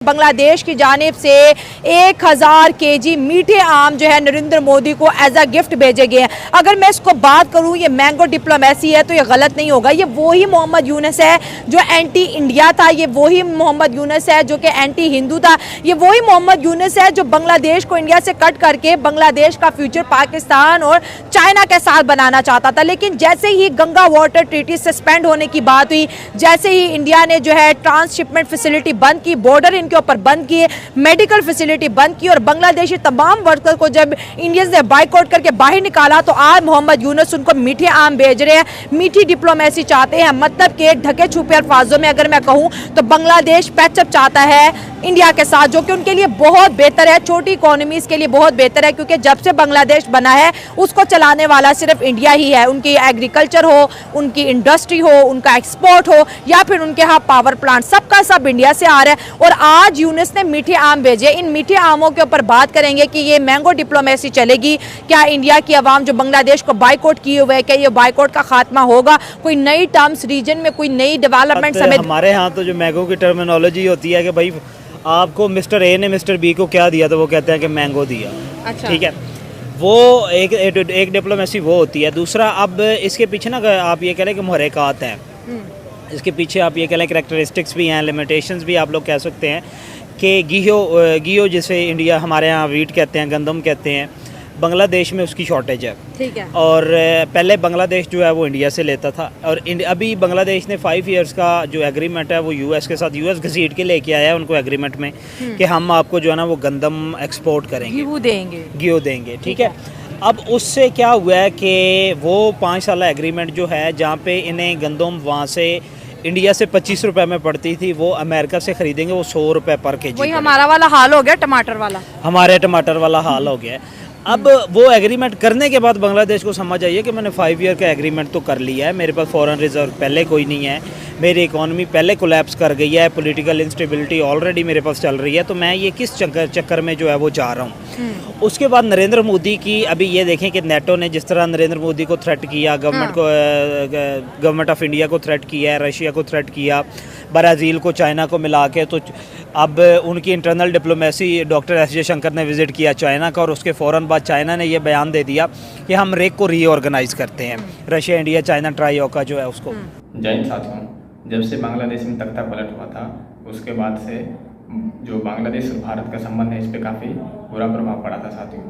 बांग्लादेश की जानिब से 1000 केजी मीठे आम जो है नरेंद्र मोदी को एज अ गिफ्ट भेजे गए हैं। अगर मैं इसको बात करूं ये मैंगो डिप्लोमेसी है तो ये गलत नहीं होगा। ये वही मोहम्मद यूनुस है जो एंटी इंडिया था, ये वही मोहम्मद यूनुस है जो कि एंटी हिंदू था, ये वही मोहम्मद यूनुस है जो बांग्लादेश को इंडिया से कट करके बांग्लादेश का फ्यूचर पाकिस्तान और चाइना के साथ बनाना चाहता था। लेकिन जैसे ही गंगा वाटर ट्रीटी सस्पेंड होने की बात हुई, जैसे ही इंडिया ने जो है ट्रांसशिपमेंट फैसिलिटी बंद की, बॉर्डर के ऊपर बंद किए, मेडिकल फैसिलिटी बंद की और बांग्लादेशी तमाम वर्कर को जब इंडियंस ने बाइकआउट करके बाहर निकाला तो आज मोहम्मद यूनुस उनको मीठे आम भेज रहे हैं, मीठी डिप्लोमेसी चाहते हैं। मतलब कि ढके छुपे अल्फाजों में अगर मैं कहूं तो बांग्लादेश पैचअप चाहता है इंडिया के साथ, जो कि उनके लिए बहुत बेहतर है, छोटी इकोनॉमीज के लिए बहुत बेहतर है, क्योंकि जब से बांग्लादेश बना है उसको चलाने वाला सिर्फ इंडिया ही है। उनकी एग्रीकल्चर हो, उनकी इंडस्ट्री हो, उनका एक्सपोर्ट हो या फिर उनके यहाँ पावर प्लांट, सबका सब इंडिया से आ रहा है। और आज यूनुस ने मीठे आम भेजे। इन मीठे आमों के ऊपर बात करेंगे कि ये मैंगो डिप्लोमेसी चलेगी क्या, इंडिया की आवाम जो बांग्लादेश को बाइकआउट किए हुए है क्या ये बाइकआउट का खात्मा होगा, कोई नई टर्म्स रीजन में कोई नई डेवलपमेंट समेत। हमारे यहाँ तो जो मैंगो की टर्मिनोलॉजी होती है कि भाई आपको मिस्टर ए ने मिस्टर बी को क्या दिया, तो वो कहते हैं कि मैंगो दिया। अच्छा। ठीक है, वो एक डिप्लोमेसी वो होती है। दूसरा, अब इसके पीछे ना आप ये कह लें कि मुहर्रिकात हैं, इसके पीछे आप ये कह लें करैक्टरिस्टिक्स भी हैं, लिमिटेशंस भी आप लोग कह सकते हैं कि गियो जिसे इंडिया हमारे यहाँ वीट कहते हैं, गंदम कहते हैं, बांग्लादेश में उसकी शॉर्टेज है। ठीक है। और पहले बांग्लादेश जो है वो इंडिया से लेता था और अभी बांग्लादेश ने 5 इयर्स का जो एग्रीमेंट है वो यूएस के साथ, यूएस घसीट के लेके आया है उनको एग्रीमेंट में कि हम आपको जो है ना वो गंदम एक्सपोर्ट करेंगे, गियो देंगे। ठीक है। अब उससे क्या हुआ है कि वो 5 साल एग्रीमेंट जो है जहाँ पे इन्हें गंदम वहाँ से इंडिया से 25 रुपए में पड़ती थी, वो अमेरिका से खरीदेंगे वो 100 रुपए पर केजी। वही हमारा वाला हाल हो गया, टमाटर वाला, हमारे टमाटर वाला हाल हो गया है। अब वो एग्रीमेंट करने के बाद बांग्लादेश को समझ आई है कि मैंने 5 ईयर का एग्रीमेंट तो कर लिया है, मेरे पास फॉरेन रिजर्व पहले कोई नहीं है, मेरी इकोनॉमी पहले कोलैप्स कर गई है, पॉलिटिकल इंस्टेबिलिटी ऑलरेडी मेरे पास चल रही है, तो मैं ये किस चक्कर में जो है वो जा रहा हूँ। उसके बाद नरेंद्र मोदी की, अभी ये देखें कि नेटो ने जिस तरह नरेंद्र मोदी को थ्रेट किया, गवर्नमेंट ऑफ इंडिया को थ्रेट किया, रशिया को थ्रेट किया, ब्राज़ील को, चाइना को मिला के, तो अब उनकी internal diplomacy doctor S Jaishankar ने विज़िट किया चाइना का और उसके फ़ौरन बाद चाइना ने ये बयान दे दिया कि हम रेक को रीऑर्गेनाइज़ करते हैं, रशिया इंडिया चाइना ट्राइओका जो है उसको। जय हिंद साथियों, जब से बांग्लादेश में तख्ता पलट हुआ था उसके बाद से जो बांग्लादेश और भारत का संबंध है इस पर काफ़ी बुरा प्रभाव पड़ा था साथियों।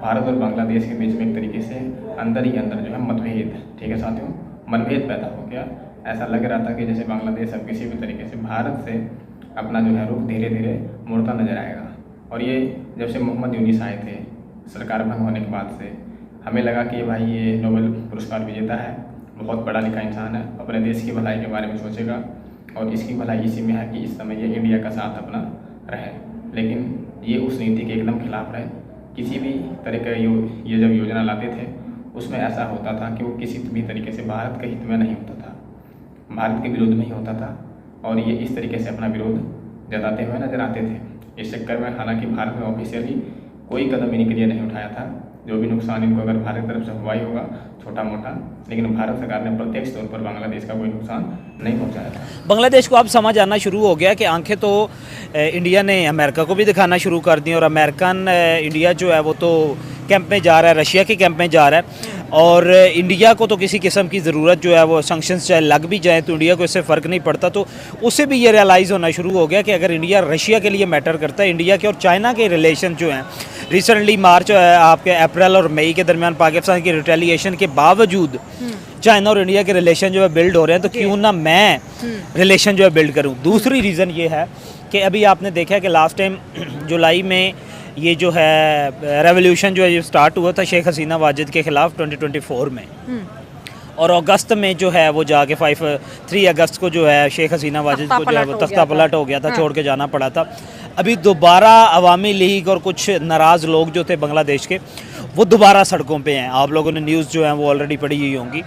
भारत और बांग्लादेश के बीच में एक तरीके से अंदर ही अंदर जो है मतभेद, ठीक है साथियों, मतभेद पैदा हो गया। ऐसा लग रहा था कि जैसे बांग्लादेश अब किसी भी तरीके से भारत से अपना जो है रुख धीरे धीरे मुड़ता नजर आएगा। और ये जब से मोहम्मद यूनुस आए थे सरकार भंग होने के बाद से हमें लगा कि भाई ये नोबेल पुरस्कार विजेता है, बहुत पढ़ा लिखा इंसान है, अपने देश की भलाई के बारे में सोचेगा और इसकी भलाई इसी में है कि इस समय ये इंडिया का साथ अपना रहे। लेकिन ये उस नीति के एकदम खिलाफ रहे। किसी भी तरह का ये जब योजना लाते थे उसमें ऐसा होता था कि वो किसी भी तरीके से भारत के हित में नहीं होता था, भारत के विरोध में ही होता था और ये इस तरीके से अपना विरोध जताते हुए नजर आते थे। इस चक्कर में हालांकि भारत में ऑफिशियली कोई कदम इनके लिए नहीं उठाया था। जो भी नुकसान इनको अगर भारत की तरफ से हुआ ही होगा छोटा मोटा, लेकिन भारत सरकार ने प्रत्यक्ष तौर पर बांग्लादेश का कोई नुकसान नहीं पहुंचाया था। बांग्लादेश को अब समझ आना शुरू हो गया कि आंखें तो इंडिया ने अमेरिका को भी दिखाना शुरू कर दी और अमेरिकन इंडिया जो है वो तो कैंप में जा रहा है, रशिया के कैंप में जा रहा है और इंडिया को तो किसी किस्म की ज़रूरत जो है वो सैंक्शंस चाहे लग भी जाए तो इंडिया को इससे फ़र्क नहीं पड़ता। तो उससे भी ये रियलाइज़ होना शुरू हो गया कि अगर इंडिया रशिया के लिए मैटर करता है, इंडिया के और चाइना के रिलेशन जो हैं रिसेंटली मार्च आपके अप्रैल और मई के दरमियान पाकिस्तान की रिटेलिएशन के बावजूद चाइना और इंडिया के रिलेशन जो है बिल्ड हो रहे हैं, तो क्यों ना मैं रिलेशन जो है बिल्ड करूँ। दूसरी रीज़न ये है कि अभी आपने देखा कि लास्ट टाइम जुलाई में ये जो है रेवोल्यूशन जो है ये स्टार्ट हुआ था शेख हसीना वाजिद के ख़िलाफ़ 2024 में और अगस्त में जो है वो जाके 3 अगस्त को जो है शेख हसीना वाजिद को जो है वो तख्ता पलट हो गया था, छोड़ के जाना पड़ा था। अभी दोबारा अवामी लीग और कुछ नाराज़ लोग जो थे बांग्लादेश के वो दोबारा सड़कों पे हैं। आप लोगों ने न्यूज़ जो है वो ऑलरेडी पढ़ी हुई होंगी।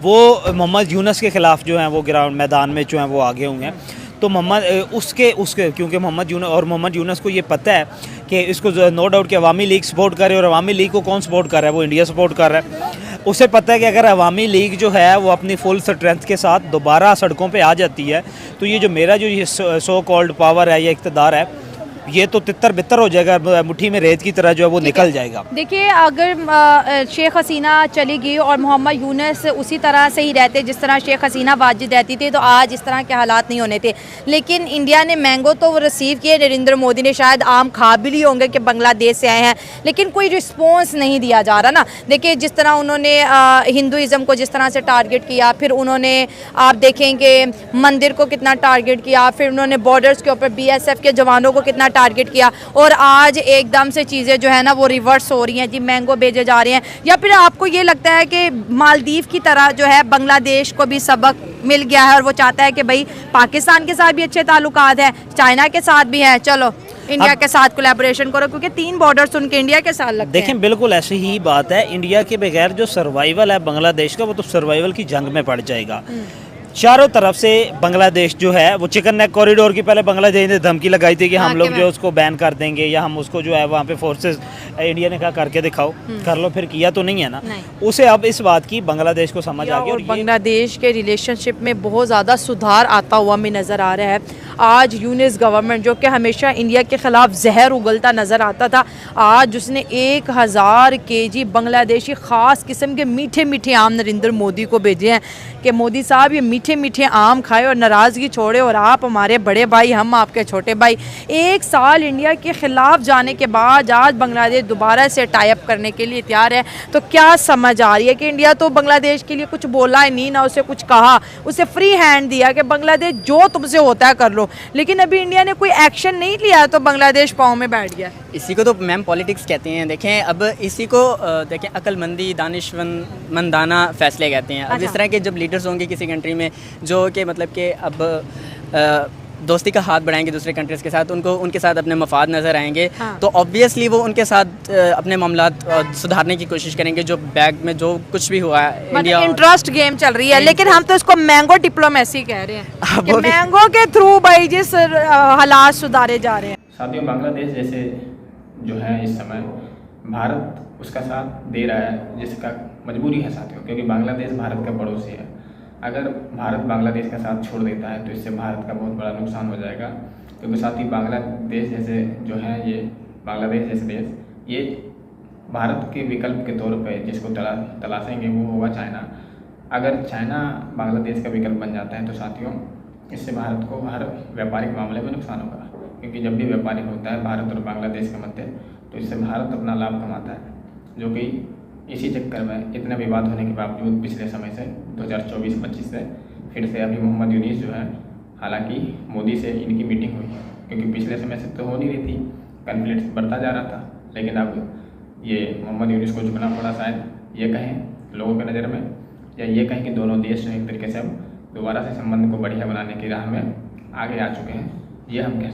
वो मोहम्मद यूनुस के ख़िलाफ़ जो हैं वो ग्राउंड मैदान में जो हैं वो आगे हुए हैं। तो मोहम्मद उसके क्योंकि मोहम्मद यूनुस को ये पता है कि इसको नो डाउट कि अवामी लीग सपोर्ट करे और अवामी लीग को कौन सपोर्ट कर रहा है, वो इंडिया सपोर्ट कर रहा है। उसे पता है कि अगर अवामी लीग जो है वो अपनी फुल स्ट्रेंथ के साथ दोबारा सड़कों पे आ जाती है तो ये जो मेरा जो ये सो कॉल्ड पावर है या इक़्तिदार है ये तो तितर बितर हो जाएगा, मुट्ठी में रेत की तरह जो है वो निकल जाएगा। देखिए, अगर शेख हसीना चली गई और मोहम्मद यूनुस उसी तरह से ही रहते जिस तरह शेख हसीना वाजिद रहती थी, तो आज इस तरह के हालात नहीं होने थे। लेकिन इंडिया ने मैंगो तो रिसीव किए, नरेंद्र मोदी ने शायद आम खा भी लिए होंगे कि बांग्लादेश से आए हैं, लेकिन कोई रिस्पॉन्स नहीं दिया जा रहा ना। देखिए, जिस तरह उन्होंने हिंदुज़म को जिस तरह से टारगेट किया, फिर उन्होंने आप देखेंगे मंदिर को कितना टारगेट किया, फिर उन्होंने बॉर्डर्स के ऊपर BSF के जवानों को कितना टारगेट किया, और आज एकदम से चीज़ें जो है ना वो रिवर्स हो रही हैं जी, मैंगो भेजे जा रहे हैं। या फिर आपको ये लगता है कि मालदीव की तरह जो है बांग्लादेश को भी सबक मिल गया है और वो चाहता है कि भाई पाकिस्तान के साथ भी अच्छे ताल्लुकात हैं, चाइना के साथ भी हैं, चलो इंडिया के साथ कोलैबोरेशन करो, क्योंकि 3 बॉर्डर्स उनके इंडिया के साथ लगते हैं। देखें, बिल्कुल ऐसी ही बात है। इंडिया के बगैर जो सर्वाइवल है बांग्लादेश का, वो तो सर्वाइवल की जंग में पड़ जाएगा। चारों तरफ से बांग्लादेश जो है वो चिकन नेक कॉरिडोर की पहले बांग्लादेश ने धमकी लगाई थी कि हम लोग जो उसको बैन कर देंगे या हम उसको जो है वहाँ पे फोर्सेस, इंडिया ने कहा करके दिखाओ, कर लो, फिर किया तो नहीं है ना। उसे अब इस बात की बांग्लादेश को समझ आ गई और बांग्लादेश के रिलेशनशिप में बहुत ज़्यादा सुधार आता हुआ हमें नज़र आ रहा है। आज यूनिस गवर्नमेंट जो कि हमेशा इंडिया के ख़िलाफ़ जहर उगलता नज़र आता था, आज उसने 1000 kg बांग्लादेशी ख़ास किस्म के मीठे मीठे आम नरेंद्र मोदी को भेजे हैं कि मोदी साहब ये मीठे मीठे आम खाए और नाराज़गी छोड़े, और आप हमारे बड़े भाई, हम आपके छोटे भाई। 1 साल इंडिया के ख़िलाफ़ जाने के बाद आज बांग्लादेश दोबारा से टाई अप करने के लिए तैयार है। तो क्या समझ आ रही है कि इंडिया तो बांग्लादेश के लिए कुछ बोला ही नहीं, ना उसे कुछ कहा, उसे फ्री हैंड दिया कि बांग्लादेश जो तुमसे होता है कर लो, लेकिन अभी इंडिया ने कोई एक्शन नहीं लिया तो बांग्लादेश पाँव में बैठ गया। इसी को तो मैम पॉलिटिक्स कहते हैं। देखें, अब इसी को देखें अक्लमंदी, दानिशमंदाना फैसले कहते हैं। अब इस तरह के जब लीडर्स होंगे किसी कंट्री में जो कि मतलब कि अब दोस्ती का हाथ बढ़ाएंगे दूसरे कंट्रीज़ के साथ, उनके साथ अपने मफाद नज़र आएंगे, तो ऑब्वियसली वो उनके साथ अपने मामलात सुधारने की कोशिश करेंगे। जो बैग में जो कुछ भी हुआ है, इंडिया इंटरेस्ट गेम चल रही है, लेकिन हम तो इसको मैंगो डिप्लोमेसी कह रहे हैं कि मैंगो के थ्रू भाई जिस हालात सुधारे जा रहे हैं। साथियों, बांग्लादेश जैसे जो है इस समय भारत उसका साथ दे रहा है, जिसका मजबूरी है साथियों, क्योंकि बांग्लादेश भारत का पड़ोसी है। अगर भारत बांग्लादेश का साथ छोड़ देता है तो इससे भारत का बहुत बड़ा नुकसान हो जाएगा, क्योंकि साथ ही बांग्लादेश जैसे जो है ये बांग्लादेश जैसे देश ये भारत के विकल्प के तौर पे जिसको तलाशेंगे वो होगा चाइना। अगर चाइना बांग्लादेश का विकल्प बन जाता है तो साथियों इससे भारत को हर व्यापारिक मामले में नुकसान होगा, क्योंकि जब भी व्यापारिक होता है भारत और बांग्लादेश के मध्य, तो इससे भारत अपना लाभ कमाता है, जो कि इसी चक्कर में इतना विवाद होने के बावजूद पिछले समय से 2024-25 से फिर से अभी मोहम्मद यूनुस जो है, हालांकि मोदी से इनकी मीटिंग हुई, क्योंकि पिछले समय से तो हो नहीं रही थी, कॉन्फ्लिक्ट बढ़ता जा रहा था, लेकिन अब ये मोहम्मद यूनुस को झुकना पड़ा, शायद ये कहें लोगों की नज़र में, या ये कहें कि दोनों देश जो एक तरीके से अब दोबारा से संबंध को बढ़िया बनाने की राह में आगे आ चुके हैं, ये हम कह